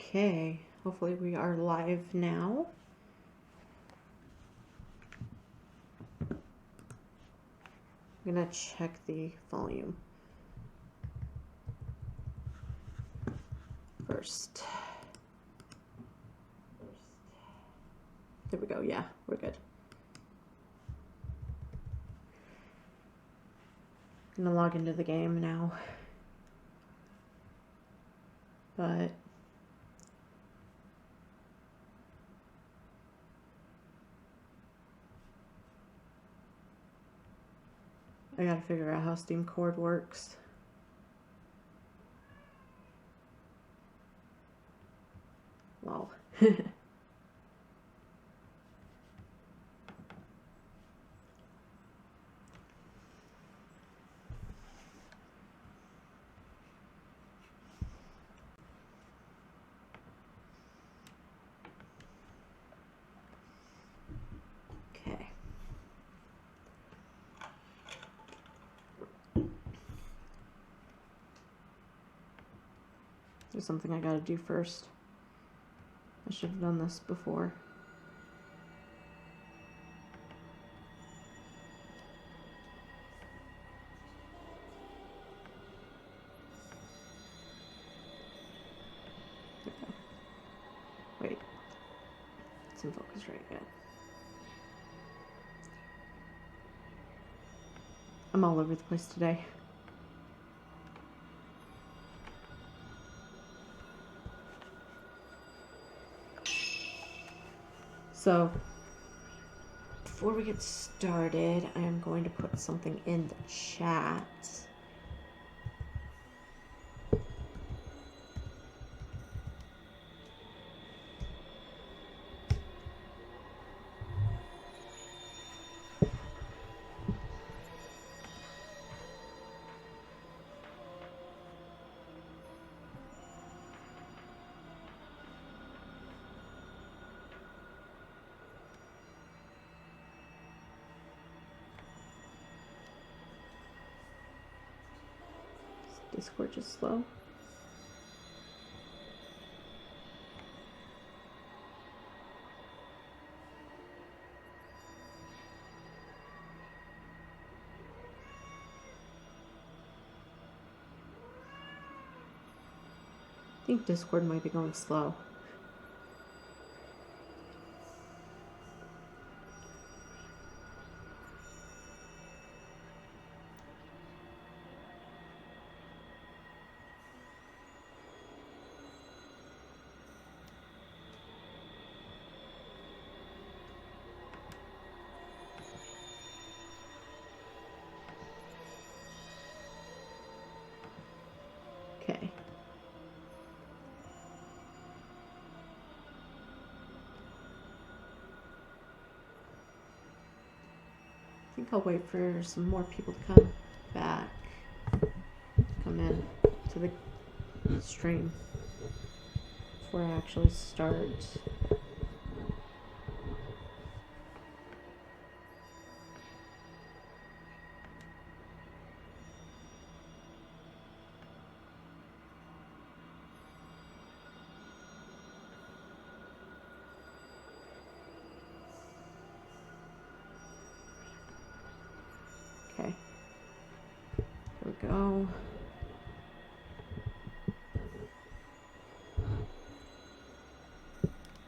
Okay, hopefully we are live now. I'm gonna check the volume first. There we go. Yeah, we're good. I'm gonna log into the game now. But I gotta figure out how Steam Cord works. Wow. Okay. There's something I gotta do first. I should have done this before. Wait. It's in focus right yet. I'm all over the place today. So, before we get started, I am going to put something in the chat. Discord just slow. I think Discord might be going slow. Okay. I think I'll wait for some more people to come back, come in to the stream before I actually start. Okay. Here we go.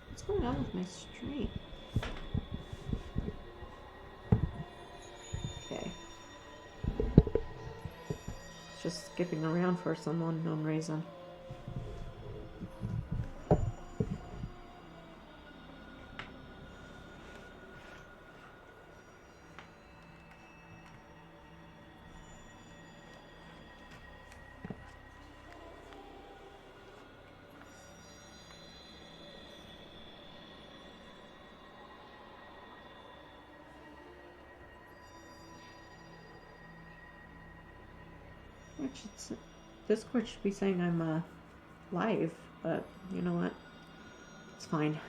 What's going on with my stream? Okay. It's just skipping around for some unknown reason. Discord should be saying I'm live, but you know what? It's fine.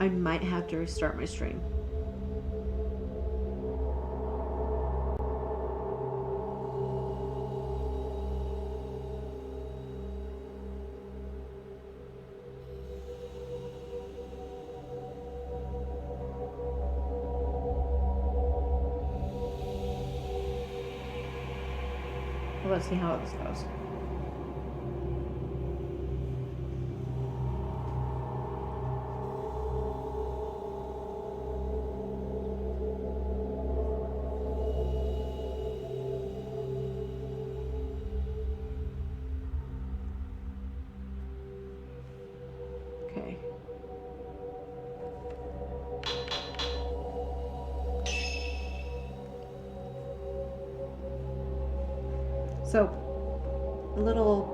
I might have to restart my stream. Well, let's see how this goes. Okay. So, a little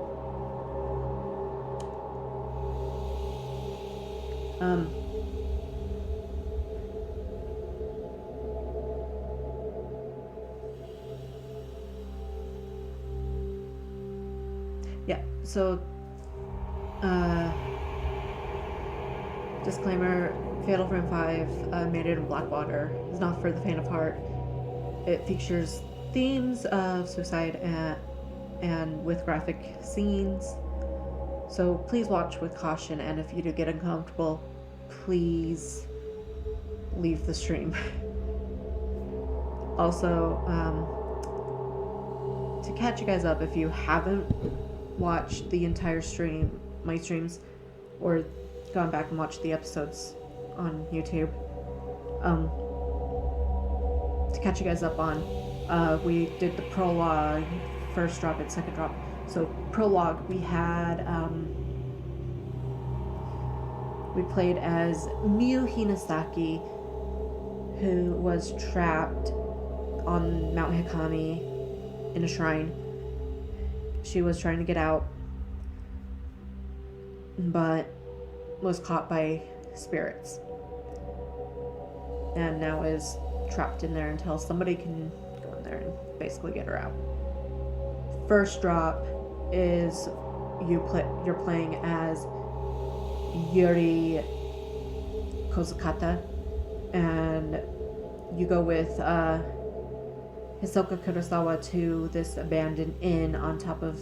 yeah, so disclaimer, Fatal Frame 5, Maiden in Blackwater is not for the faint of heart. It features themes of suicide and with graphic scenes. So please watch with caution, and if you do get uncomfortable, please leave the stream. Also, to catch you guys up, if you haven't watched the entire stream, my streams, or gone back and watched the episodes on YouTube, to catch you guys up on, we did the prologue, first drop and second drop. So prologue, we had we played as Miu Hinasaki, who was trapped on Mount Hikami in a shrine. She was trying to get out, but was caught by spirits, and now is trapped in there until somebody can go in there and basically get her out. First drop is you're playing as Yuri Kozukata, and you go with Hisoka Kurosawa to this abandoned inn on top of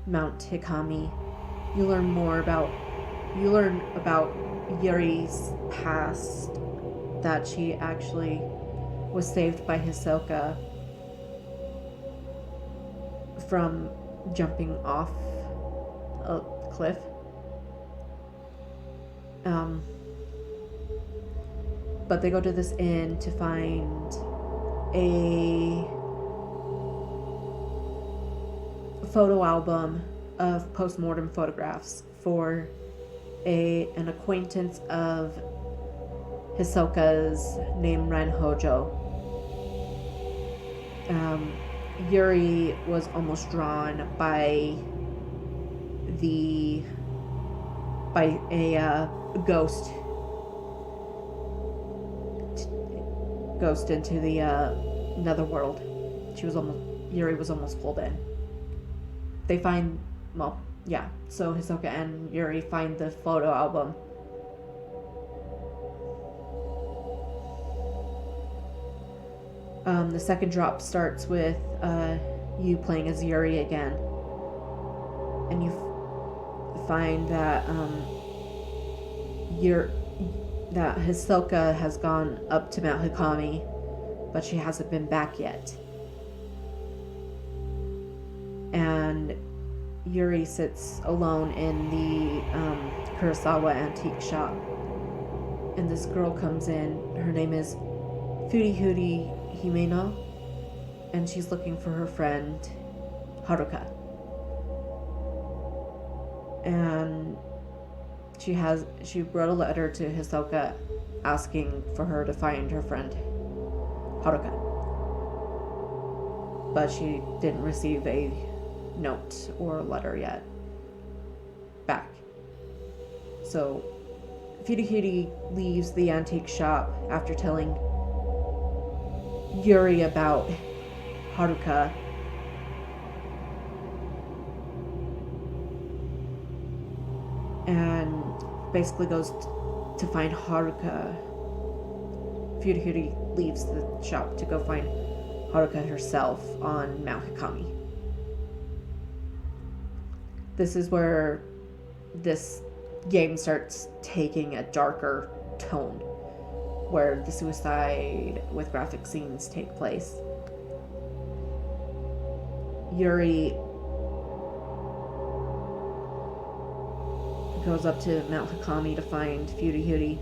Mount Hikami. You learn about Yuri's past, that she actually was saved by Hisoka from jumping off a cliff. But they go to this inn to find a photo album of post-mortem photographs for an acquaintance of Hisoka's named Ren Hojo. Yuri was almost drawn by a ghost into the netherworld. Yuri was almost pulled in. They find, so Hisoka and Yuri find the photo album. The second drop starts with you playing as Yuri again, and you find that that Hisoka has gone up to Mount Hikami, but she hasn't been back yet. And Yuri sits alone in the Kurosawa antique shop, and this girl comes in. Her name is Furihuri Himeno, and she's looking for her friend Haruka. And she wrote a letter to Hisoka asking for her to find her friend Haruka, but she didn't receive a note or letter yet back. So Furihuri leaves the antique shop after telling Yuri about Haruka, and basically goes to find Haruka. Furihuri leaves the shop to go find Haruka herself on Mount Hikami. This is where this game starts taking a darker tone, where the suicide with graphic scenes take place. Yuri goes up to Mount Hikami to find Furihuri,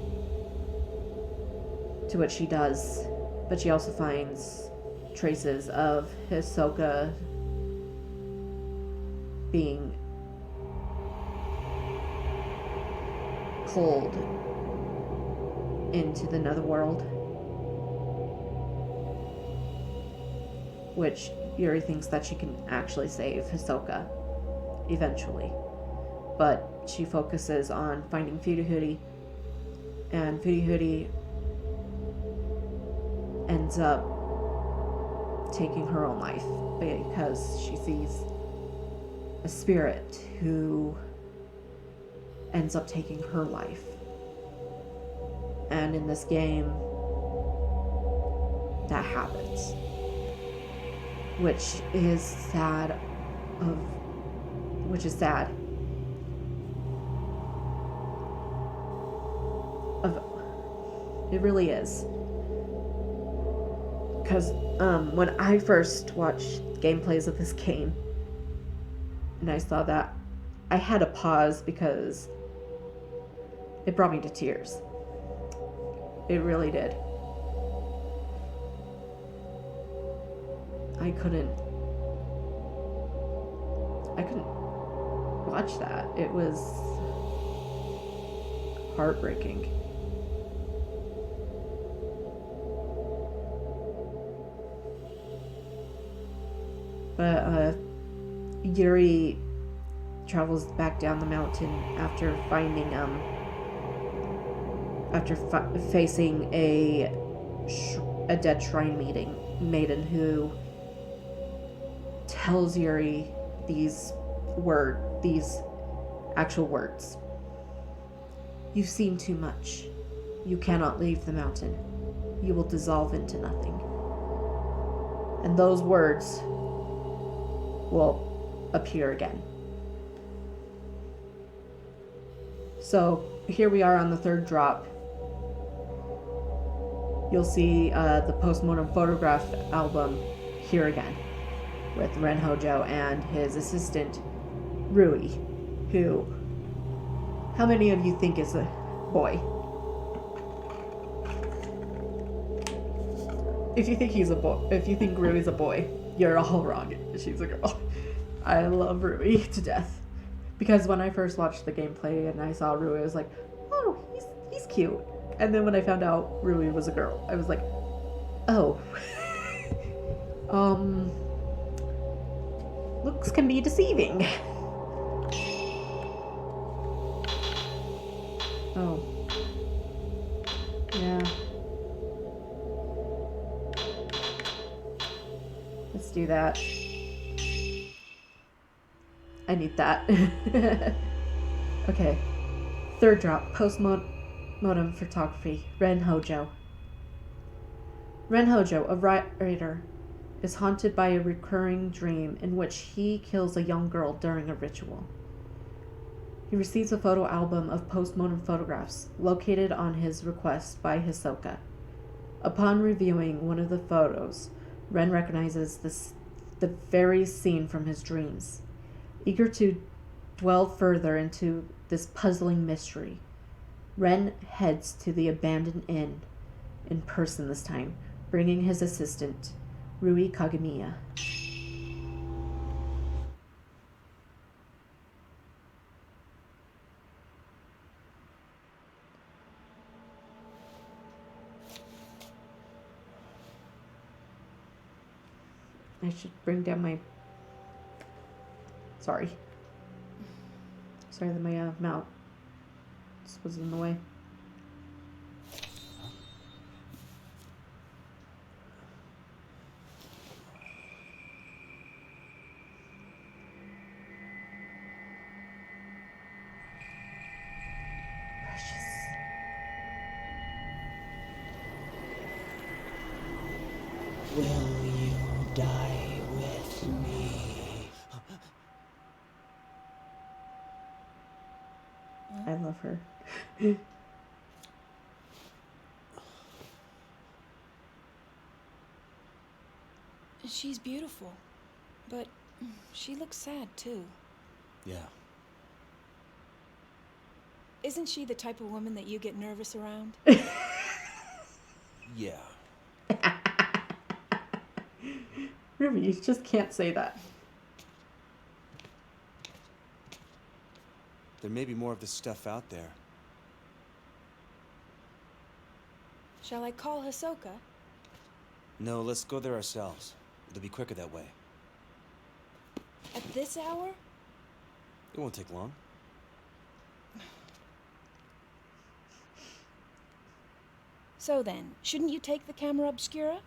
to which she does, but she also finds traces of Hisoka being pulled into the netherworld, which Yuri thinks that she can actually save Hisoka eventually. But she focuses on finding Furihuri, and Furihuri ends up taking her own life because she sees a spirit who ends up taking her life. And in this game, that happens, which is sad. It really is. Because when I first watched gameplays of this game, and I saw that, I had to pause because it brought me to tears. It really did. I couldn't watch that. It was heartbreaking. But Yuri travels back down the mountain after finding facing a dead shrine maiden who tells Yuri these actual words. You've seen too much. You cannot leave the mountain. You will dissolve into nothing. And those words will appear again. So here we are on the third drop. You'll see the postmortem photograph album here again with Ren Hojo and his assistant Rui, who, how many of you think is a boy? If you think he's a boy, if you think Rui's a boy, you're all wrong. She's a girl. I love Rui to death. Because when I first watched the gameplay and I saw Rui, I was like, oh, he's cute. And then when I found out Rui was a girl, I was like, oh. Looks can be deceiving. Oh. Yeah. Let's do that. I need that. Okay. Third drop. Postmortem photography. Ren Hojo. Ren Hojo, a writer, is haunted by a recurring dream in which he kills a young girl during a ritual. He receives a photo album of postmortem photographs located on his request by Hisoka. Upon reviewing one of the photos, Ren recognizes the very scene from his dreams. Eager to delve further into this puzzling mystery, Ren heads to the abandoned inn, in person this time, bringing his assistant, Rui Kagamiya. I should bring down my... Sorry that my mouth was in the way. Precious. Will you die with me? I love her. She's beautiful, but she looks sad too. Yeah. Isn't she the type of woman that you get nervous around? Yeah. Ruby, you just can't say that. There may be more of this stuff out there. Shall I call Hisoka? No, let's go there ourselves. It'll be quicker that way. At this hour? It won't take long. So then, shouldn't you take the camera Obscura?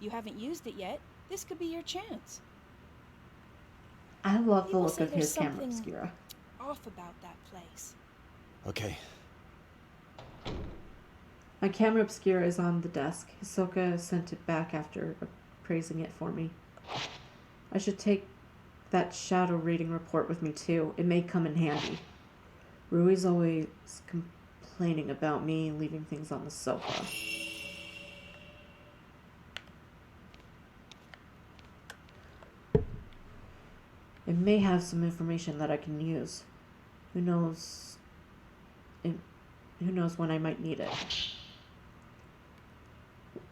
You haven't used it yet. This could be your chance. I love the People look say of there's his camera something obscura. off about that place. Okay. My camera obscura is on the desk. Hisoka sent it back after appraising it for me. I should take that shadow reading report with me too. It may come in handy. Rui's always complaining about me leaving things on the sofa. It may have some information that I can use. Who knows? Who knows when I might need it.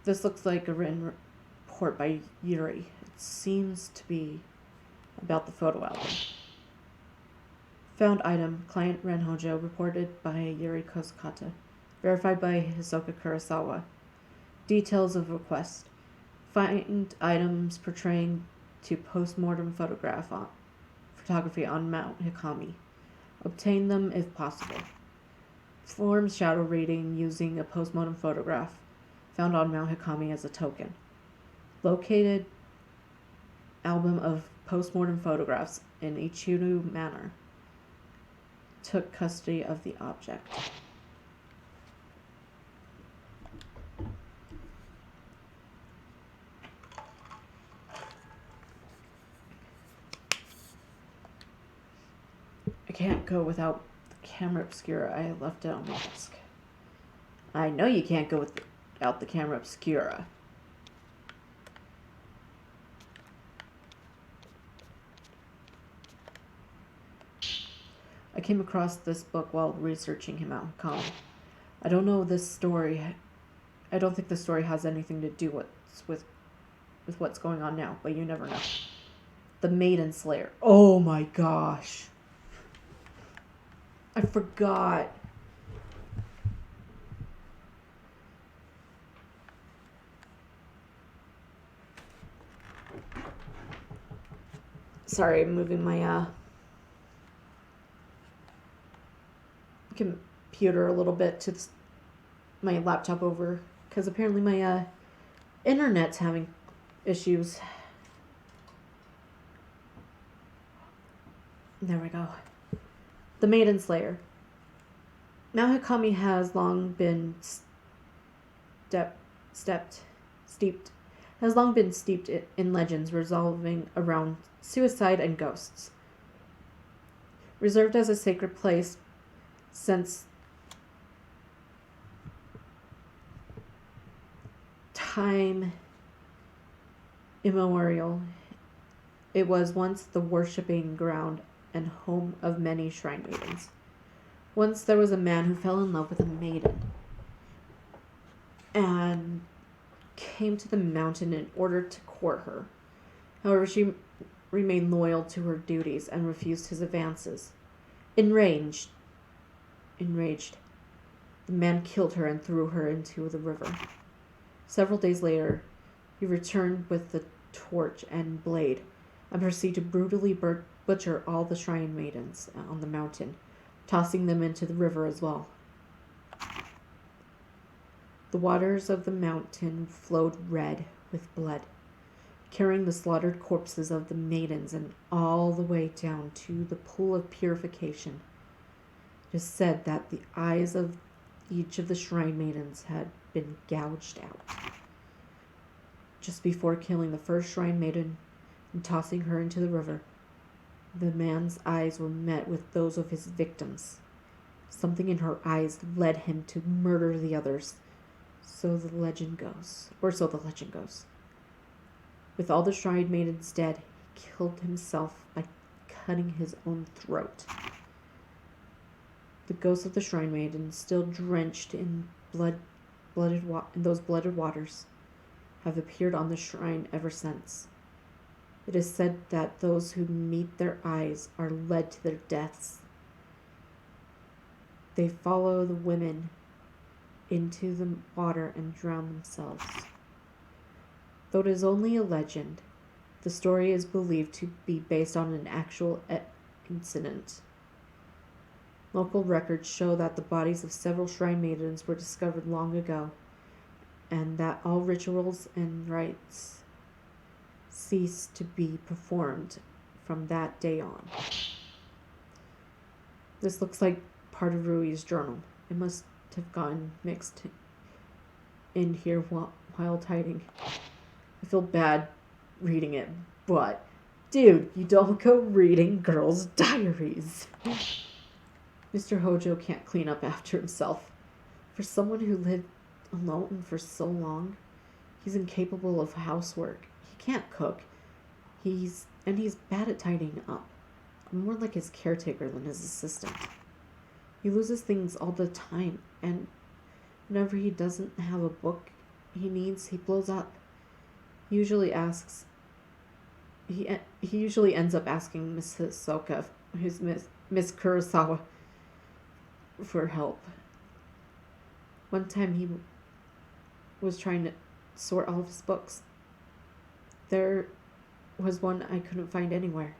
This looks like a written report by Yuri. It seems to be about the photo album. Found item, client Renhojo, reported by Yuri Kozukata. Verified by Hisoka Kurosawa. Details of request. Find items portraying to post-mortem photography on Mount Hikami. Obtain them if possible. Form shadow reading using a post-mortem photograph found on Mount Hikami as a token. Located album of post-mortem photographs in Ichiru Manor. Took custody of the object. I can't go without the camera obscura I left it on my desk. I know you can't go without the camera obscura. I came across this book while researching him out in common. I don't think the story has anything to do with what's going on now, but you never know. The Maiden Slayer. Oh my gosh. I forgot. Sorry, I'm moving my computer a little bit to my laptop over because apparently my internet's having issues. There we go. The Maiden Slayer. Mount Hikami has long been steeped in legends revolving around suicide and ghosts. Reserved as a sacred place since time immemorial, it was once the worshipping ground and home of many shrine maidens. Once there was a man who fell in love with a maiden and came to the mountain in order to court her. However, she remained loyal to her duties and refused his advances. Enraged, the man killed her and threw her into the river. Several days later, he returned with the torch and blade and proceeded to brutally butcher all the shrine maidens on the mountain, tossing them into the river as well. The waters of the mountain flowed red with blood, carrying the slaughtered corpses of the maidens and all the way down to the pool of purification. It is said that the eyes of each of the shrine maidens had been gouged out. just before killing the first shrine maiden and tossing her into the river. The man's eyes were met with those of his victims. Something in her eyes led him to murder the others. So the legend goes. With all the shrine maidens dead, he killed himself by cutting his own throat. The ghosts of the shrine maidens, still drenched in those blooded waters, have appeared on the shrine ever since. It is said that those who meet their eyes are led to their deaths. They follow the women into the water and drown themselves. Though it is only a legend, the story is believed to be based on an actual incident. Local records show that the bodies of several shrine maidens were discovered long ago, and that all rituals and rites ceased to be performed from that day on. This looks like part of Rui's journal. It must have gotten mixed in here while typing. I feel bad reading it, but dude, you don't go reading girls' diaries. Mr. Hojo can't clean up after himself. For someone who lived alone for so long, he's incapable of housework. He can't cook. He's bad at tidying up. More like his caretaker than his assistant. He loses things all the time, and whenever he doesn't have a book he needs, he blows up. He usually ends up asking Miss Hisoka, who's Miss Kurosawa, for help. One time he was trying to sort all of his books. There was one I couldn't find anywhere.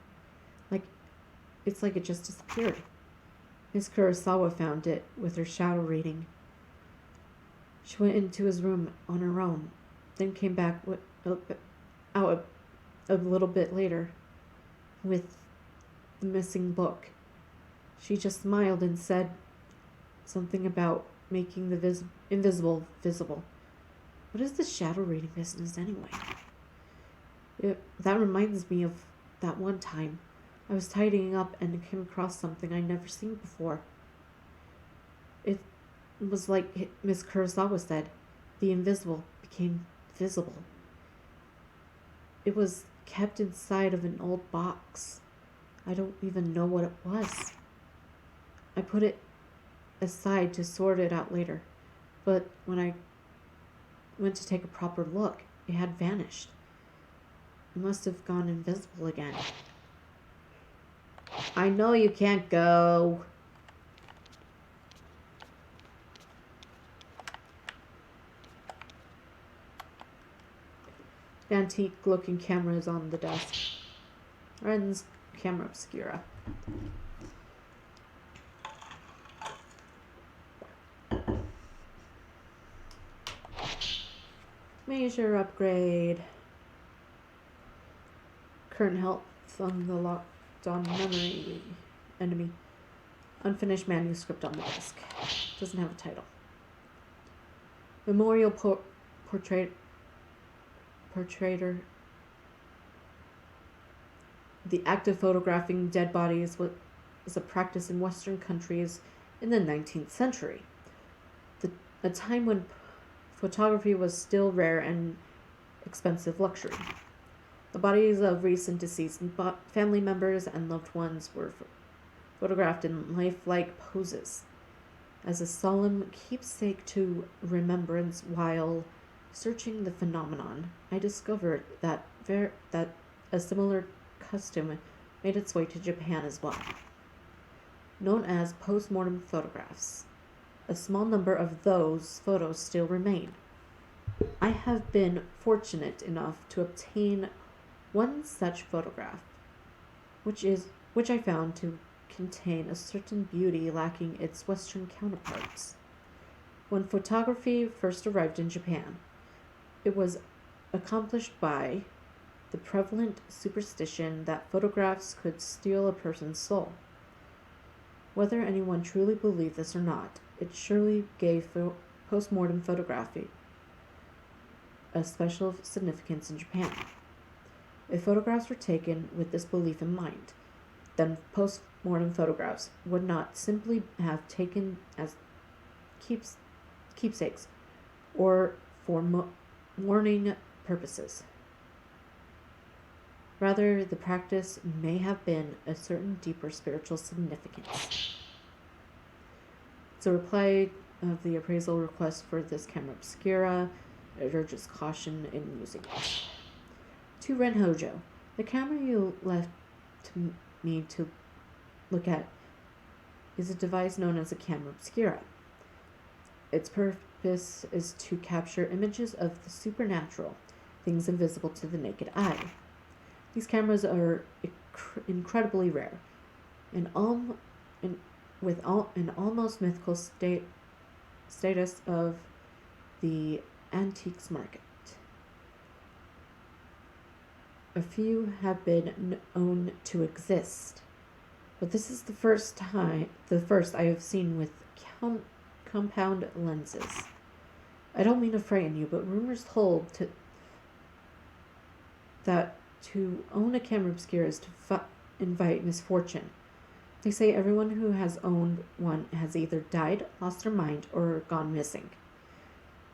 It's like it just disappeared. Miss Kurosawa found it with her shadow reading. She went into his room on her own, then came back out a little bit later with the missing book. She just smiled and said something about making the invisible visible. What is the shadow reading business anyway? That reminds me of that one time I was tidying up and came across something I'd never seen before. It was like Miss Kurosawa said, the invisible became visible. It was kept inside of an old box. I don't even know what it was. I put it aside to sort it out later, but when I went to take a proper look, it had vanished. It must have gone invisible again. I know you can't go. The antique-looking camera is on the desk. Ren's camera Obscura. Major upgrade. Current health on the locked on memory enemy. Unfinished manuscript on the desk. Doesn't have a title. Memorial portraiter. The act of photographing dead bodies was a practice in Western countries in the 19th century, a time when photography was still rare and expensive luxury. The bodies of recent deceased family members and loved ones were photographed in lifelike poses as a solemn keepsake to remembrance. While searching the phenomenon, I discovered that a similar custom made its way to Japan as well. Known as postmortem photographs, a small number of those photos still remain. I have been fortunate enough to obtain one such photograph, which I found to contain a certain beauty lacking its Western counterparts. When photography first arrived in Japan, it was accomplished by the prevalent superstition that photographs could steal a person's soul. Whether anyone truly believed this or not, it surely gave postmortem photography a special significance in Japan. If photographs were taken with this belief in mind, then post-mortem photographs would not simply have taken as keepsakes or for mourning purposes. Rather, the practice may have been a certain deeper spiritual significance. It's a reply of the appraisal request for this camera obscura. It urges caution in using it. To Ren Hojo, the camera you left to me to look at is a device known as a camera obscura. Its purpose is to capture images of the supernatural, things invisible to the naked eye. These cameras are incredibly rare, and with an almost mythical status of the antiques market. A few have been known to exist, but this is the first I have seen with compound lenses. I don't mean to frighten you, but rumors hold that to own a camera obscura is to invite misfortune. They say everyone who has owned one has either died, lost their mind, or gone missing.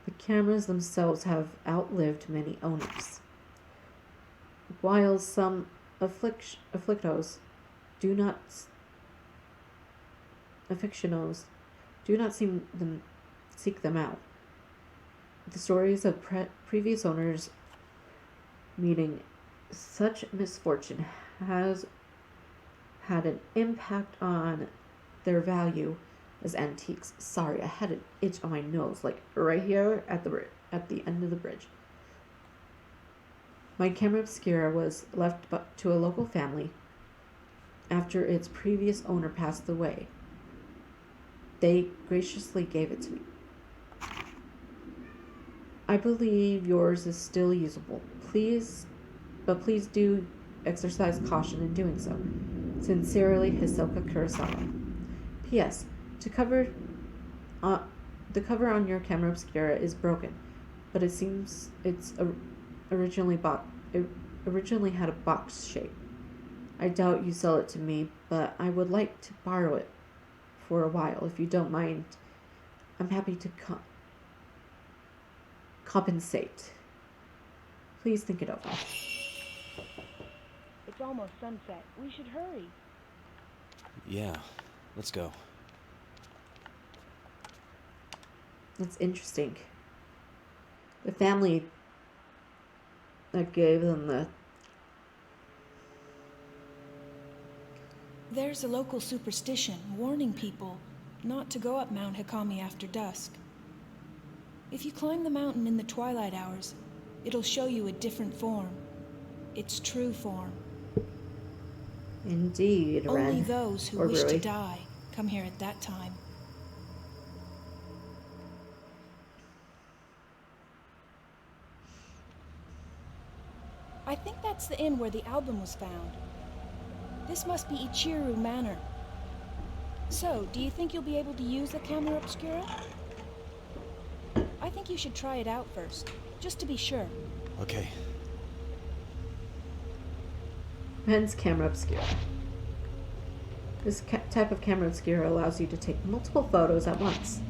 The cameras themselves have outlived many owners. While some aficionados do not seek them out, the stories of previous owners meeting such misfortune has had an impact on their value as antiques. Sorry, I had an itch on my nose, like right here at the end of the bridge. My camera obscura was left to a local family after its previous owner passed away. They graciously gave it to me. I believe yours is still usable. Please do exercise caution in doing so. Sincerely, Hisoka Kurosawa. P.S. The cover on your camera obscura is broken, but it seems it originally had a box shape. I doubt you sell it to me, but I would like to borrow it for a while, if you don't mind. I'm happy to compensate. Please think it over. It's almost sunset. We should hurry. Yeah, let's go. That's interesting. The family that gave them the... There's a local superstition warning people not to go up Mount Hikami after dusk. If you climb the mountain in the twilight hours, it'll show you a different form. Its true form. Indeed, Ren. Only those who wish to die come here at that time. I think that's the inn where the album was found. This must be Ichiru Manor. So, do you think you'll be able to use the camera obscura? I think you should try it out first, just to be sure. Okay. Ren's camera obscura. This type of camera obscura allows you to take multiple photos at once.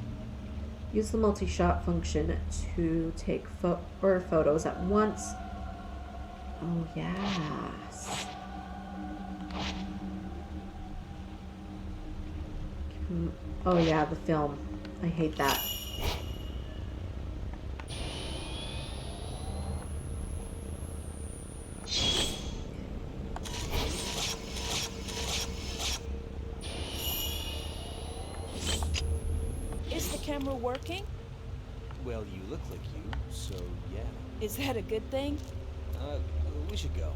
Use the multi-shot function to take photos at once. Oh, yes. Oh, yeah, the film. I hate that. Is the camera working? Well, you look like you, so yeah. Is that a good thing? We should go.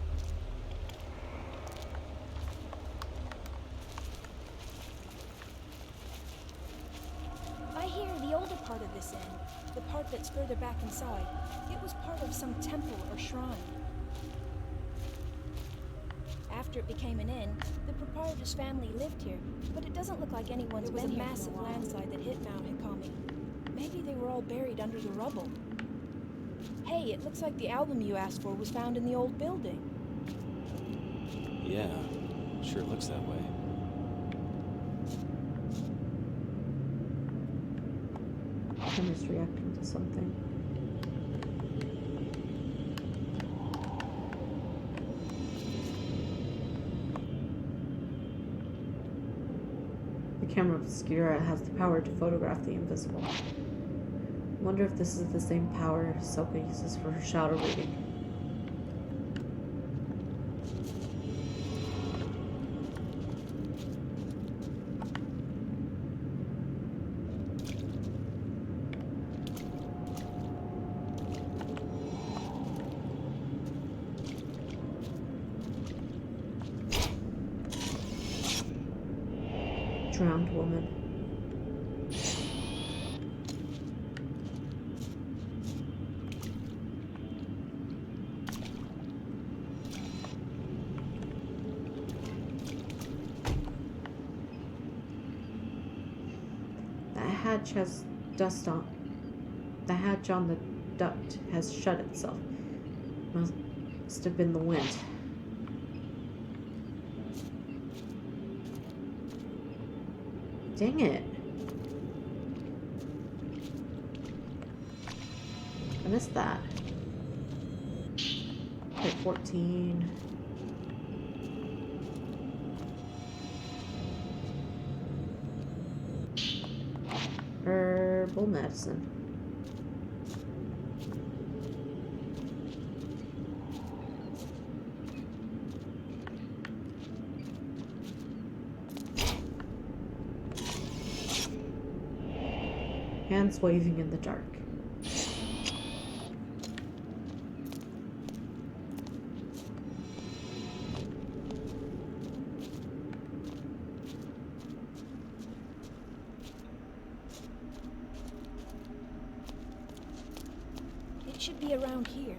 I hear the older part of this inn, the part that's further back inside, it was part of some temple or shrine. After it became an inn, the proprietor's family lived here, but it doesn't look like anyone's been here. There was a massive landslide that hit Mount Hikami. Maybe they were all buried under the rubble. Hey, it looks like the album you asked for was found in the old building. Yeah, sure looks that way. Chemist reacting to something. The camera Obscura has the power to photograph the invisible. I wonder if this is the same power Soka uses for her shadow reading. Drowned woman. That hatch has dust on. The hatch on the duct has shut itself. Must have been the wind. Dang it. I missed that. Hit 14. Herbal medicine. Hands waving in the dark. It should be around here.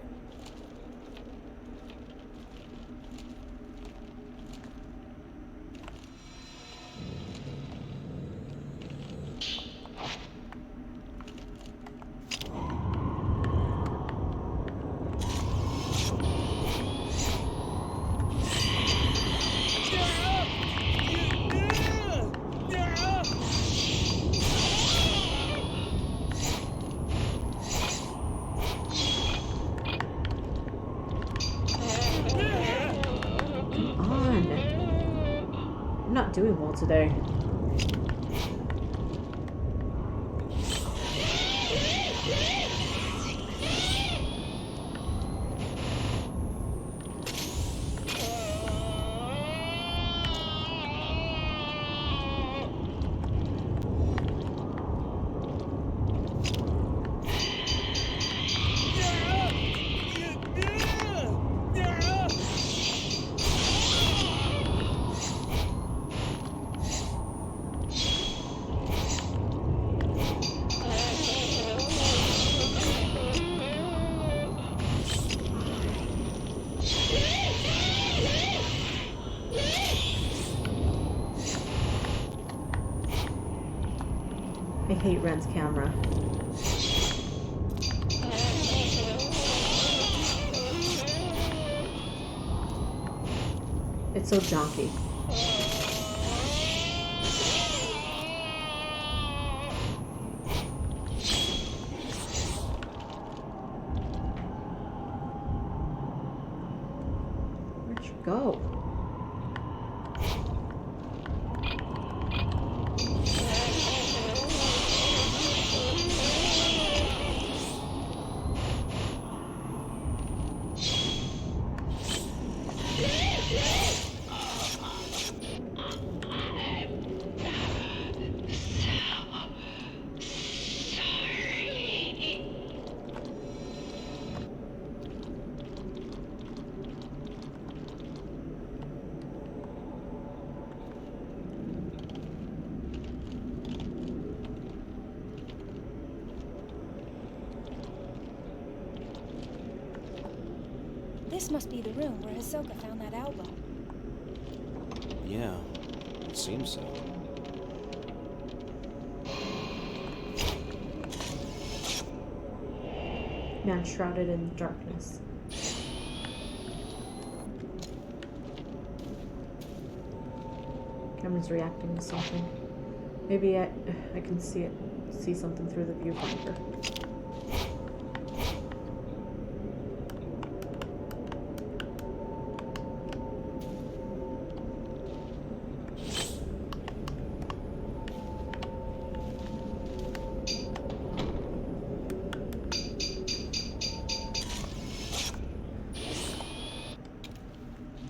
I'm not doing well today. I hate Ren's camera. It's so junky. Where'd you go? This must be the room where Hisoka found that album. Yeah, it seems so. man shrouded in darkness. Camera's reacting to something. Maybe I can see something through the viewfinder.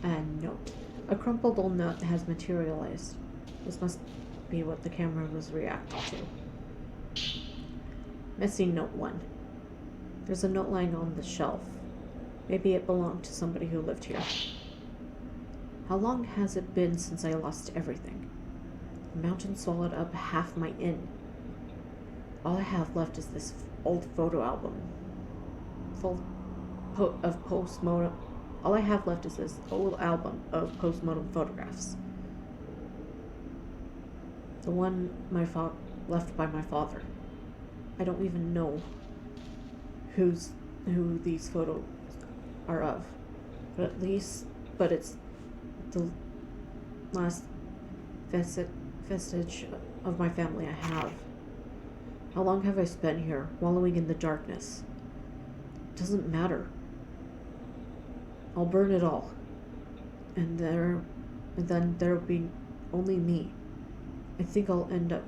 And note. A crumpled old note has materialized. This must be what the camera was reacting to. Missing note 1. There's a note lying on the shelf. Maybe it belonged to somebody who lived here. How long has it been since I lost everything? The mountain swallowed up half my inn. All I have left is this old photo album. Full of postmortem. All I have left is this old album of postmortem photographs. The one left by my father. I don't even know who these photos are of, but it's the last vestige of my family I have. How long have I spent here, wallowing in the darkness? It doesn't matter. I'll burn it all, and then there'll be only me. I think I'll end up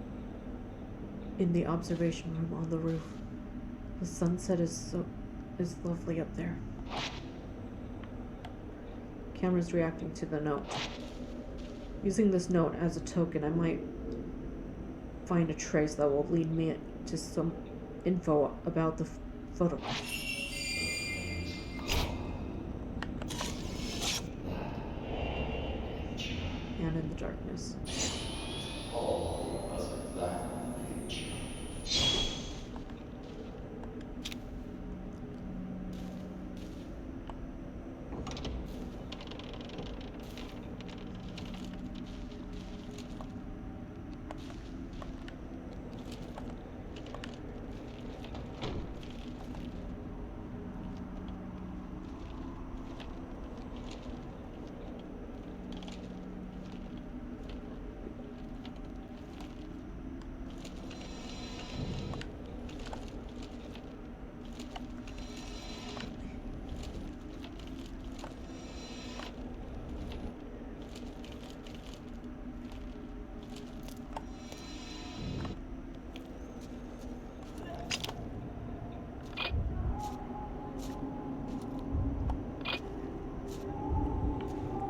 in the observation room on the roof. The sunset is lovely up there. Camera's reacting to the note. Using this note as a token, I might find a trace that will lead me to some info about the photograph. And in the darkness.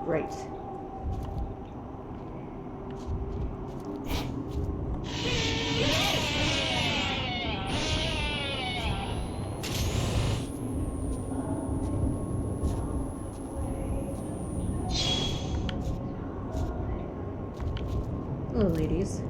Great. Hello, ladies.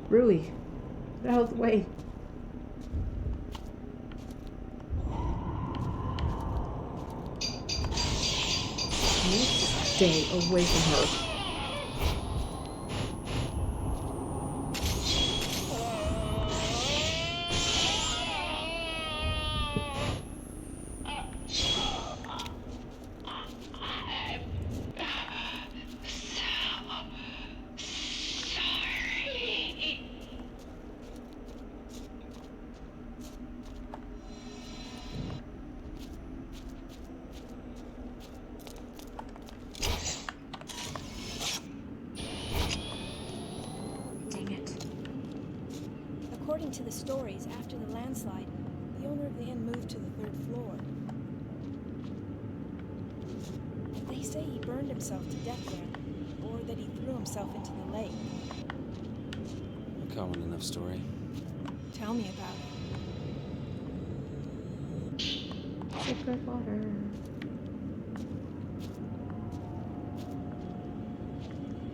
Rui, get out of the way. You stay away from her. According to the stories, after the landslide, the owner of the inn moved to the 3rd floor. They say he burned himself to death there, or that he threw himself into the lake. A common enough story. Tell me about it. Secret water.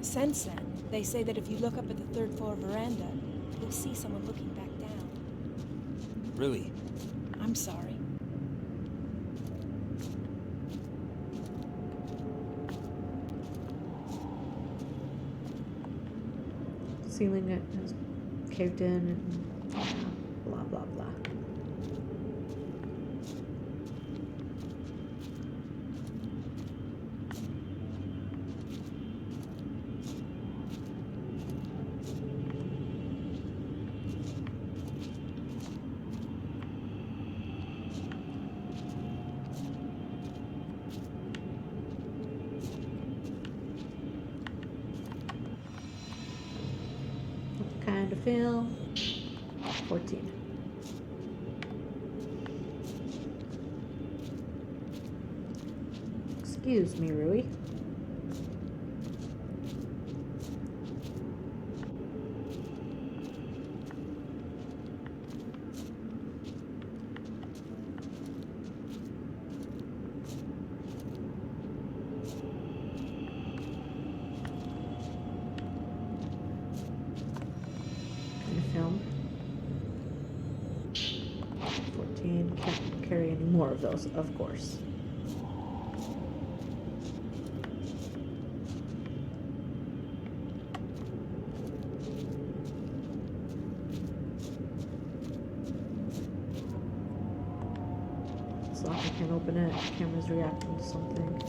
Since then, they say that if you look up at the 3rd floor veranda, you'll see someone looking back down. Really? I'm sorry. Ceiling it has caved in and blah blah blah. What kind of film? 14. Excuse me, Rui. Kind of film. 14. Can't carry any more of those, of course. It's locked. I can't open it. The camera's reacting to something.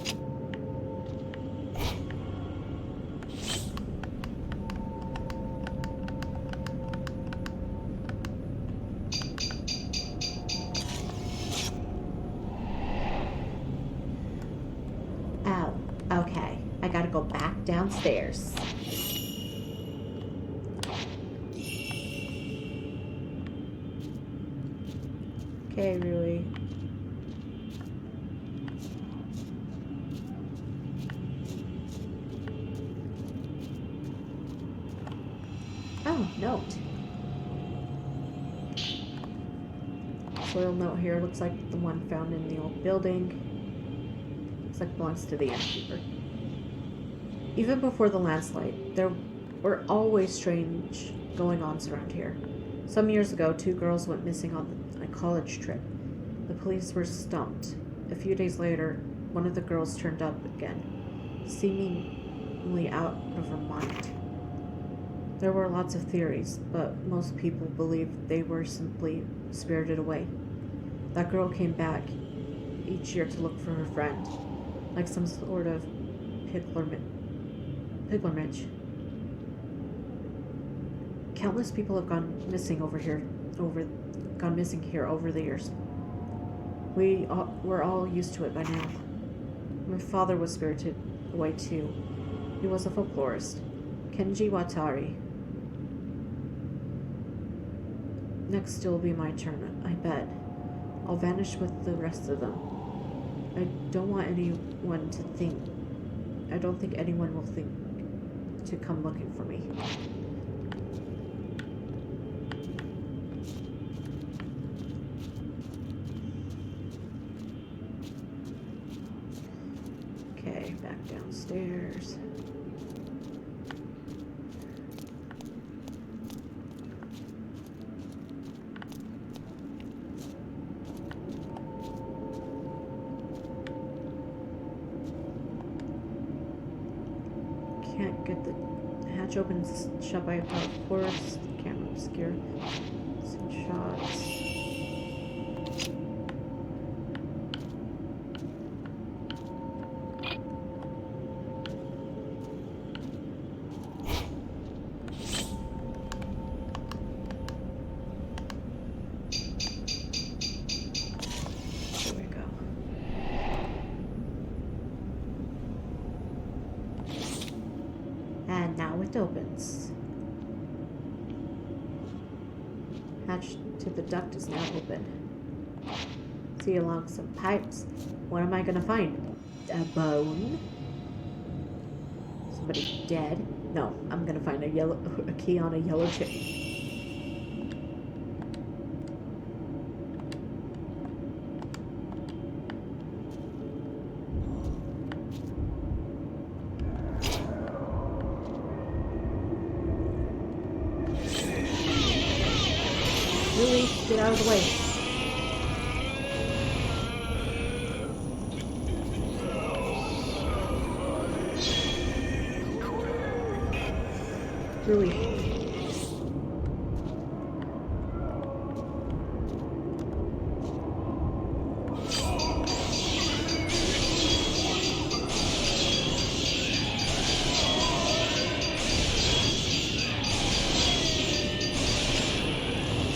Oh, okay. I gotta go back downstairs. Okay, Rui. Oh, note. Soil note here looks like the one found in the old building. Looks like it belongs to the innkeeper. Even before the landslide, there were always strange going-ons around here. Some years ago, 2 girls went missing on a college trip. The police were stumped. A few days later, one of the girls turned up again, seemingly out of her mind. There were lots of theories, but most people believed they were simply spirited away. That girl came back each year to look for her friend, like some sort of pilgrimage. Countless people have gone missing here over the years. We're all used to it by now. My father was spirited away too. He was a folklorist, Kenji Watari. Next it'll be my turn, I bet. I'll vanish with the rest of them. I don't want anyone to think. I don't think anyone will think to come looking for me. Okay, back downstairs. Can't get the hatch open, shut by a power force. Camera obscure. Some shots. There we go. And now it opens. Hatch to the duct is now open. See along some pipes. What am I gonna find? A bone? Somebody dead? No, I'm gonna find a key on a yellow chip. Really? Get out of the way. Really?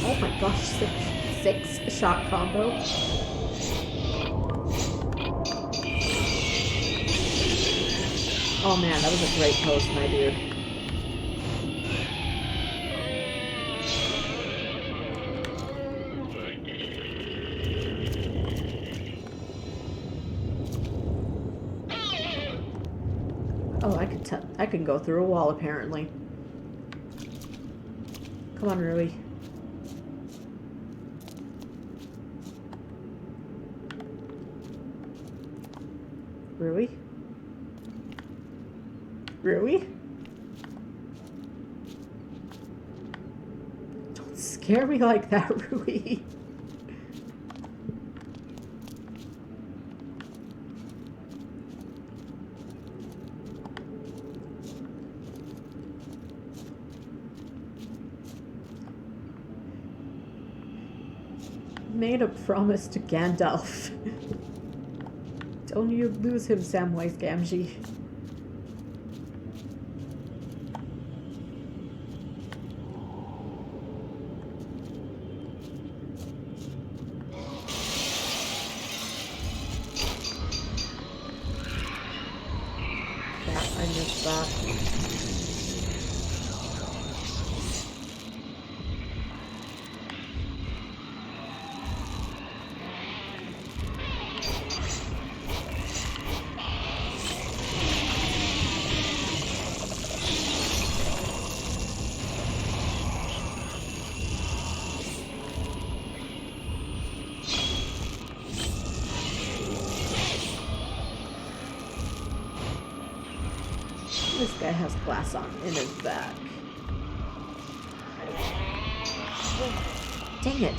Oh my gosh, six shot combo. Oh man, that was a great post, my dude. Oh, I can go through a wall apparently. Come on, Rui. Rui? Rui? Don't scare me like that, Rui. Made a promise to Gandalf. Don't you lose him, Samwise Gamgee. Yeah, I missed that. This guy has glass on in his back. Dang it.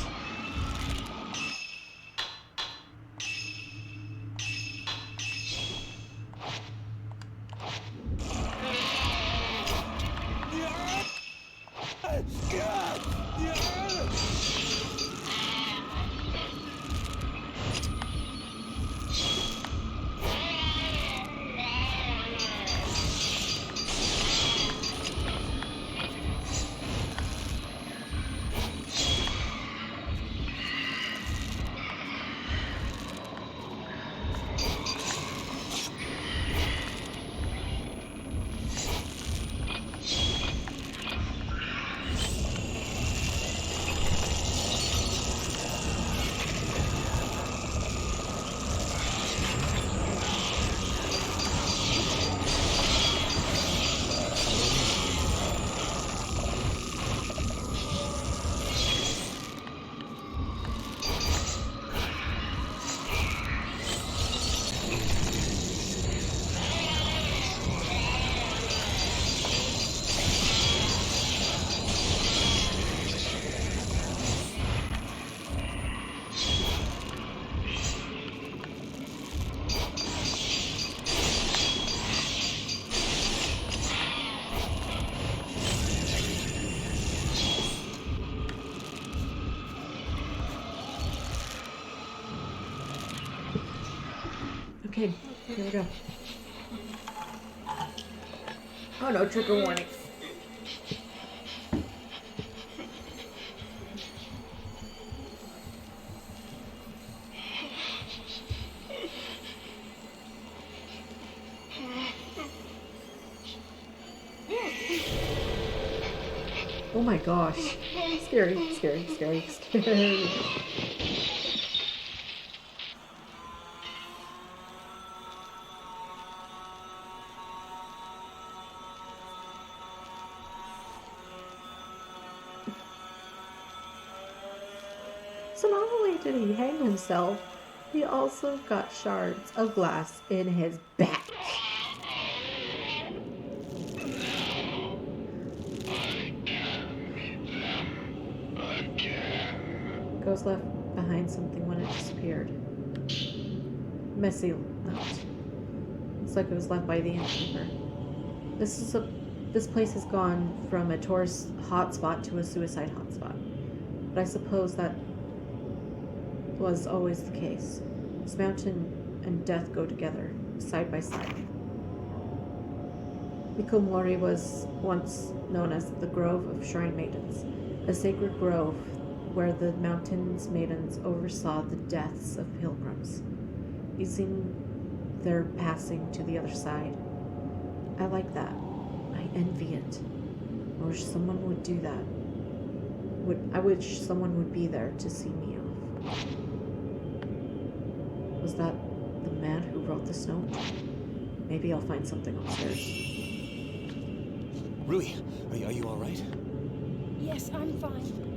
Okay, here we go. Oh no, trigger warning. Oh my gosh. This Scary, scary, scary, scary. So not only did he hang himself, he also got shards of glass in his back. Ghost left behind something when it disappeared. Messy note. Looks like it was left by the innkeeper. This place has gone from a tourist hotspot to a suicide hotspot. But I suppose that was always the case. This mountain and death go together, side by side. Mikomori was once known as the Grove of Shrine Maidens, a sacred grove where the mountain's maidens oversaw the deaths of pilgrims, easing their passing to the other side. I like that. I envy it. I wish someone would do that. I wish someone would be there to see me off. Was that the man who wrote this note? Maybe I'll find something upstairs. Rui, are you all right? Yes, I'm fine.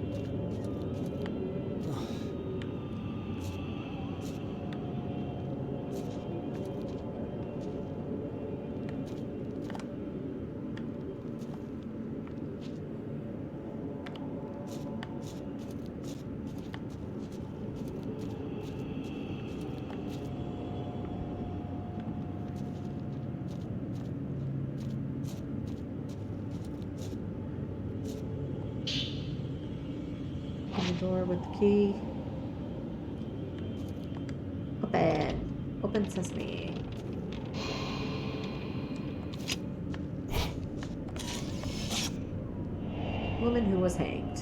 Door with the key. Open. Open sesame. Woman who was hanged.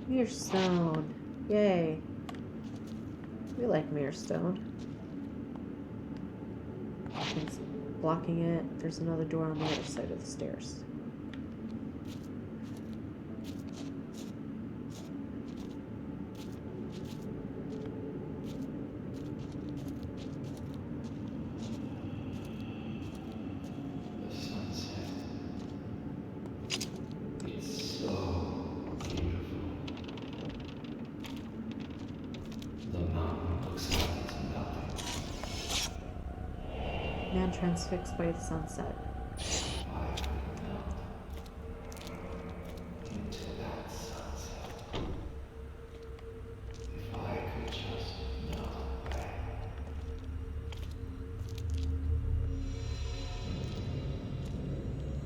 Mirrorstone. Yay. We like Mirrorstone. It's blocking it. There's another door on the other side of the stairs. Man transfixed by the sunset.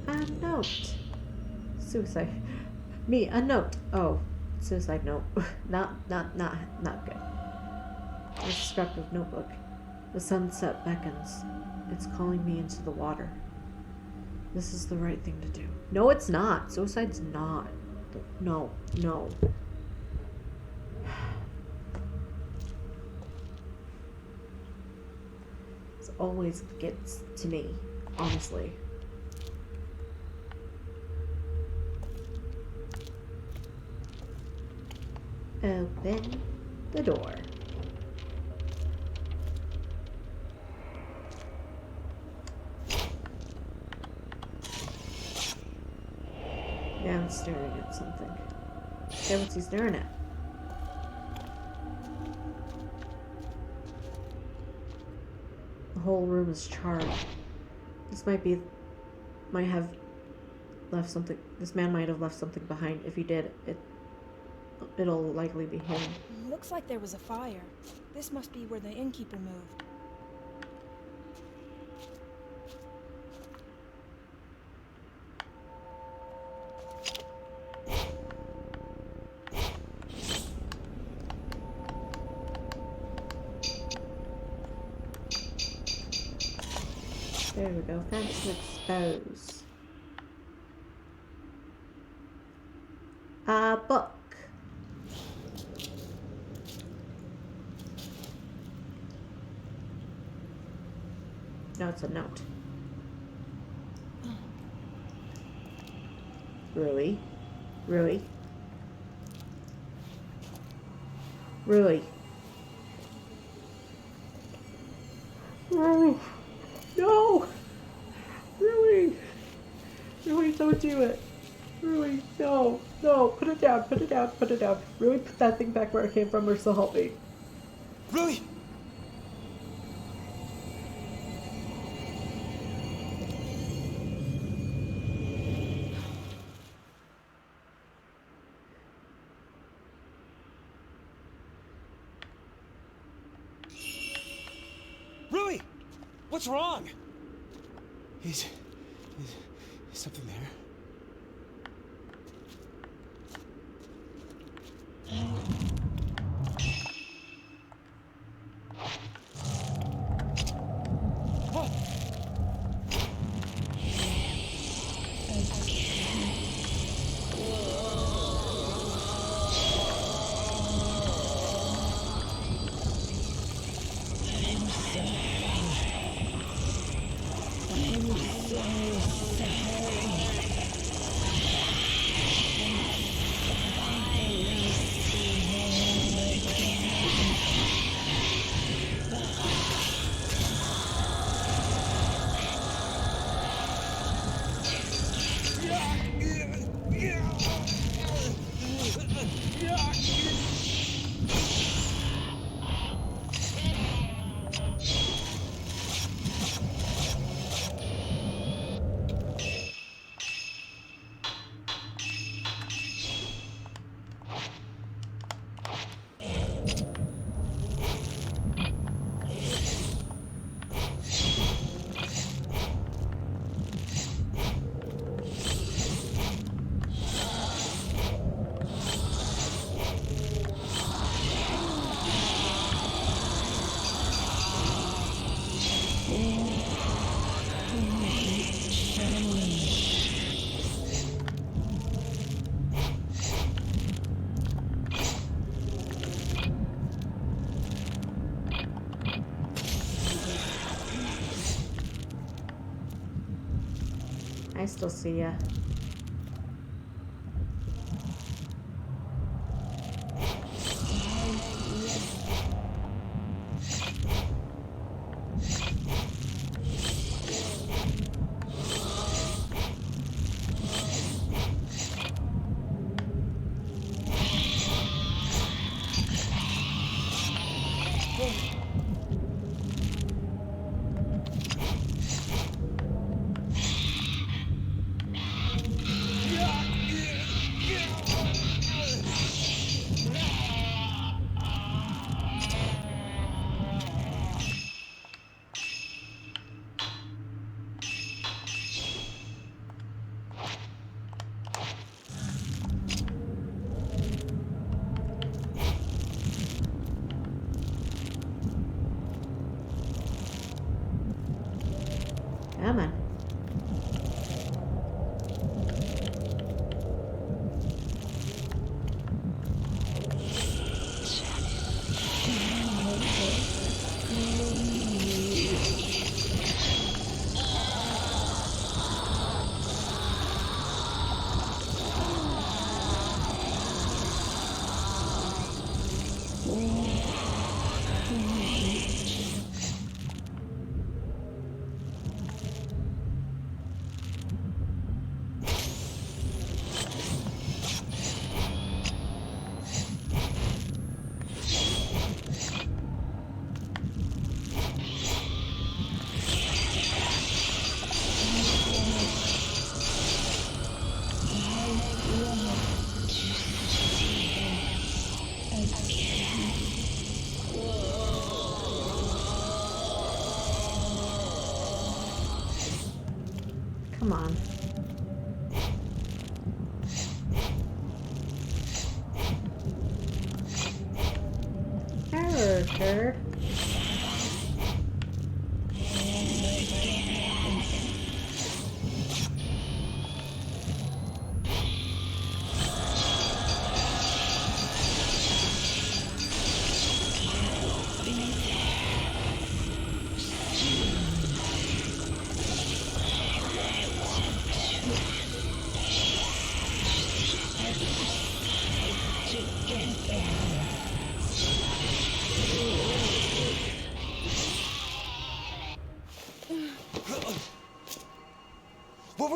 A note. Suicide. Me, a note. Oh, suicide note. not good. A destructive notebook. The sunset beckons. It's calling me into the water. This is the right thing to do. No, it's not. Suicide's not. No. It always gets to me, honestly. Open the door. Now I'm staring at something. Okay, what's he staring at? The whole room is charred. This might have left something. This man might have left something behind. If he did, it'll likely be him. Looks like there was a fire. This must be where the innkeeper moved. There we go. Found to expose. A book. No, it's a note. Rui. Rui. Rui. Rui. No! Rui! Rui, don't do it. Rui, no. No, put it down, put it down, put it down. Rui, put that thing back where it came from, or so help me. Rui! Rui! What's wrong? Is something there? I still see ya. Come on. Come on. Character.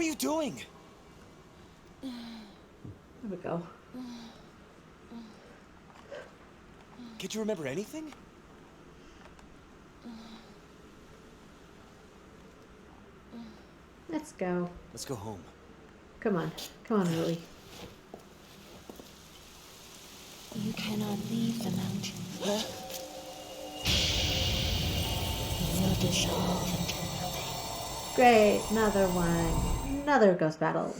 are you doing? There we go. Can't you remember anything? Let's go. Let's go home. Come on. Come on, Lily. You cannot leave the mountain. You will dissolve into nothing. Great. Another one. Another ghost battle.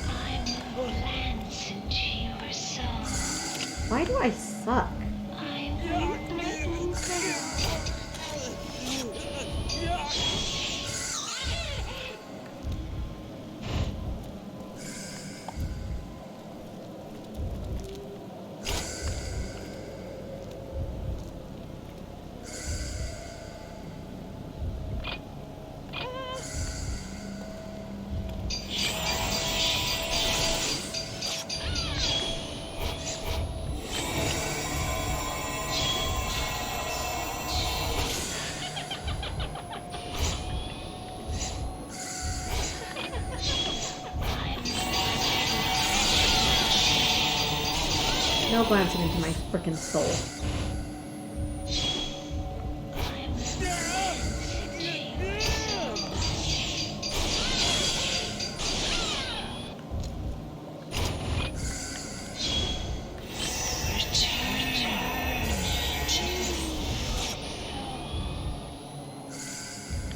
I will glance into your soul. Why do I suck? I will. No glancing into my freaking soul.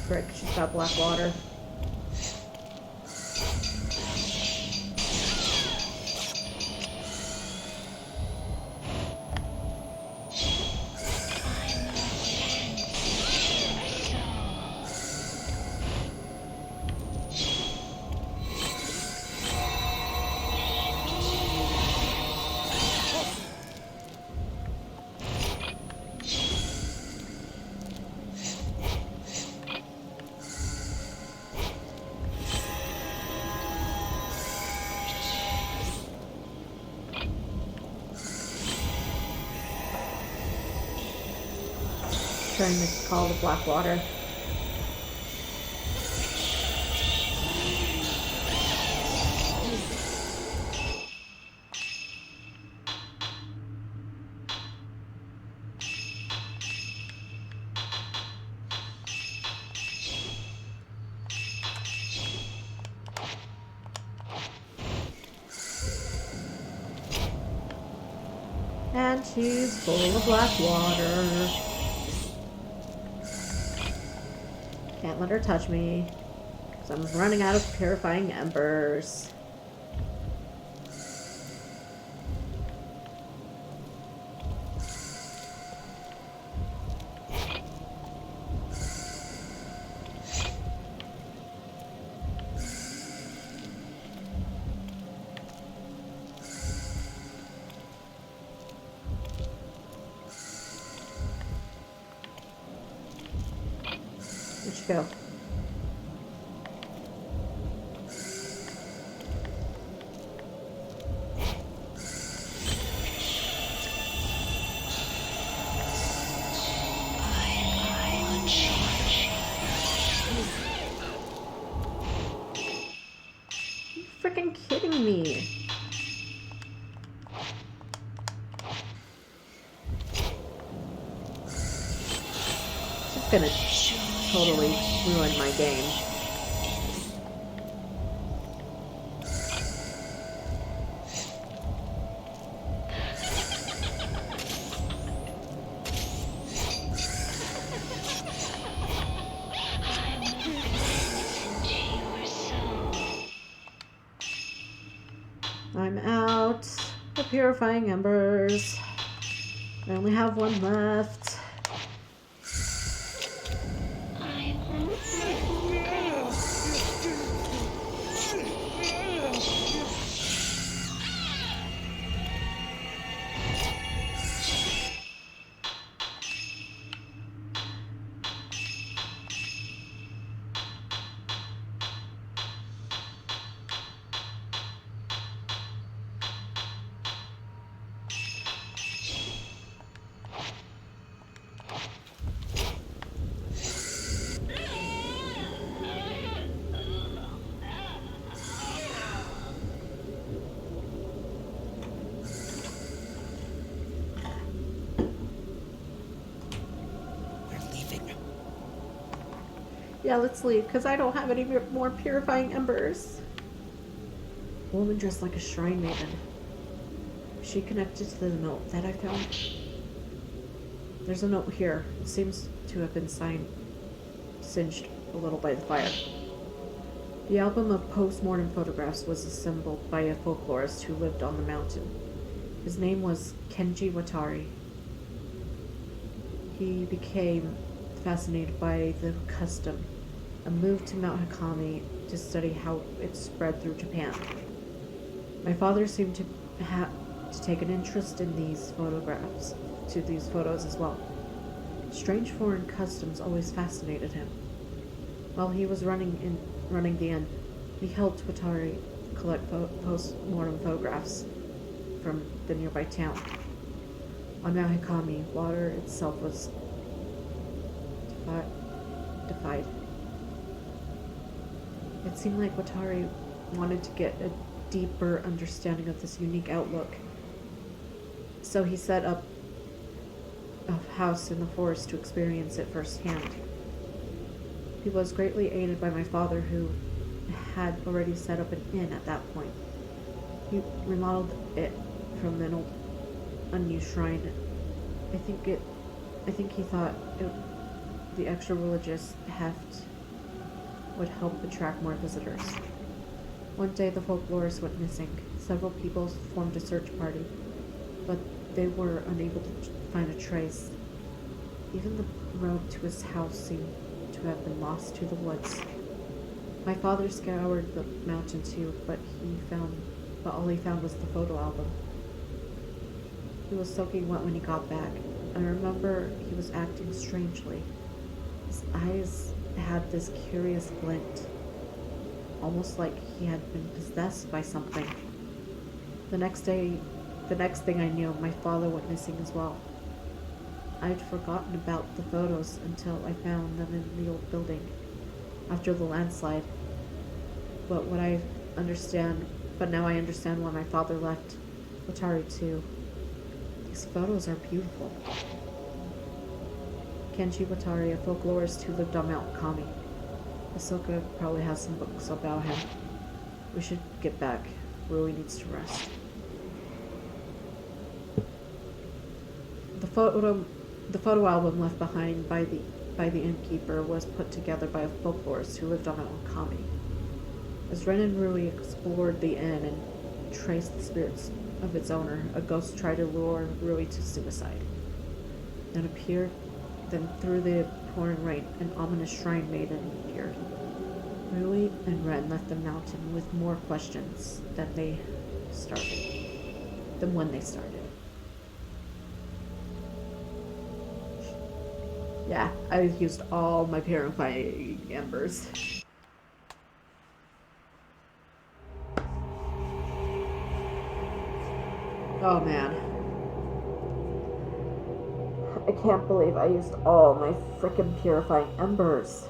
Frick, she's got black water. Trying to call the black water. And she's full of black water. Can't let her touch me, because I'm running out of purifying embers. Where'd she go? You freaking kidding me? She's gonna totally ruin my game. I'm out of purifying embers. I only have one left. Yeah, let's leave, because I don't have any more purifying embers. A woman dressed like a shrine maiden. She connected to the note that I found. There's a note here. It seems to have been singed a little by the fire. The album of post-mortem photographs was assembled by a folklorist who lived on the mountain. His name was Kenji Watari. He became fascinated by the custom and moved to Mount Hakami to study how it spread through Japan. My father seemed to take an interest in these photos as well. Strange foreign customs always fascinated him. While he was running the inn, he helped Watari collect post-mortem photographs from the nearby town. On Mount Hikami, water itself was defied. It seemed like Watari wanted to get a deeper understanding of this unique outlook, so he set up a house in the forest to experience it firsthand. He was greatly aided by my father, who had already set up an inn at that point. He remodeled it from an old, unused shrine. I think he thought the extra religious heft would help attract more visitors. One day, the folklorist went missing. Several people formed a search party, but they were unable to find a trace. Even the road to his house seemed to have been lost to the woods. My father scoured the mountain too, but all he found was the photo album. He was soaking wet when he got back. I remember he was acting strangely. His eyes had this curious glint, almost like he had been possessed by something. The next thing I knew, my father went missing as well. I'd forgotten about the photos until I found them in the old building after the landslide. But now I understand why my father left Watari too. These photos are beautiful. Kenji Watari, a folklorist who lived on Mount Kami. Ahsoka probably has some books about him. We should get back. Rui needs to rest. The photo album left behind by the innkeeper was put together by a folklorist who lived on Mount Kami. As Ren and Rui explored the inn and traced the spirits of its owner, a ghost tried to lure Rui to suicide. Then through the pouring rain, an ominous shrine maiden appeared. Rui and Ren left the mountain with more questions than when they started. Yeah, I used all my purifying embers. Oh man. I can't believe I used all my frickin' purifying embers.